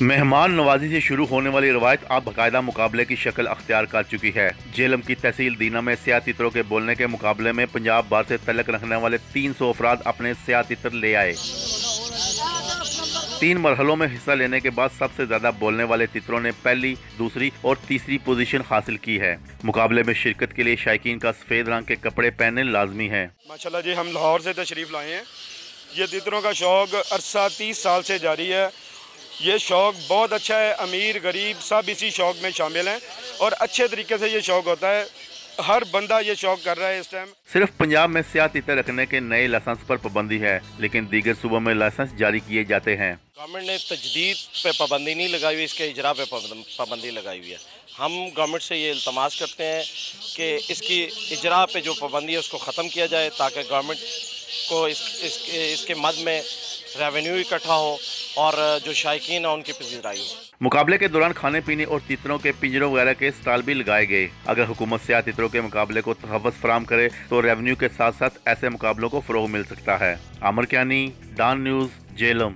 मेहमान नवाजी से शुरू होने वाली रवायत अब बाकायदा मुकाबले की शक्ल अख्तियार कर चुकी है। जेहलम की तहसील दीना में सियाह तितरों के बोलने के मुकाबले में पंजाब भर से तल्लक रखने वाले 300 अफराद अपने सियाह तितर ले आए। 3 मरहलों में हिस्सा लेने के बाद सबसे ज्यादा बोलने वाले तितरों ने पहली, दूसरी और तीसरी पोजीशन हासिल की है। मुकाबले में शिरकत के लिए शायकीन का सफेद रंग के कपड़े पहनने लाजमी है। माशाल्लाह जी, हम लाहौर से तशरीफ लाए हैं। ये तितरों का शौक अरसा 30 साल से जारी है। ये शौक बहुत अच्छा है, अमीर गरीब सब इसी शौक में शामिल हैं और अच्छे तरीके से ये शौक होता है। हर बंदा ये शौक कर रहा है इस टाइम। सिर्फ पंजाब में सियाह तीतर रखने के नए लाइसेंस पर पाबंदी है, लेकिन दीगर सूबों में लाइसेंस जारी किए जाते हैं। गवर्नमेंट ने तजदीद पे पाबंदी नहीं लगाई हुई, इसके इजरा पे पाबंदी लगाई हुई है। हम गवर्नमेंट से ये इल्तमास करते हैं कि इसकी इजरा पे जो पाबंदी है उसको ख़त्म किया जाए, ताकि गवर्नमेंट को इसके मद में रेवेन्यू इकट्ठा हो और जो शायकीन है उनकी पजीराई हो। मुकाबले के दौरान खाने पीने और तितरों के पिंजरों वगैरह के स्टॉल भी लगाए गए। अगर हुकूमत सियाह तितरों के मुकाबले को तहफ़्फ़ुज़ फराहम करे तो रेवेन्यू के साथ साथ ऐसे मुकाबलों को फ़रोग़ मिल सकता है। आमर कियानी, डॉन न्यूज़, जेहलम।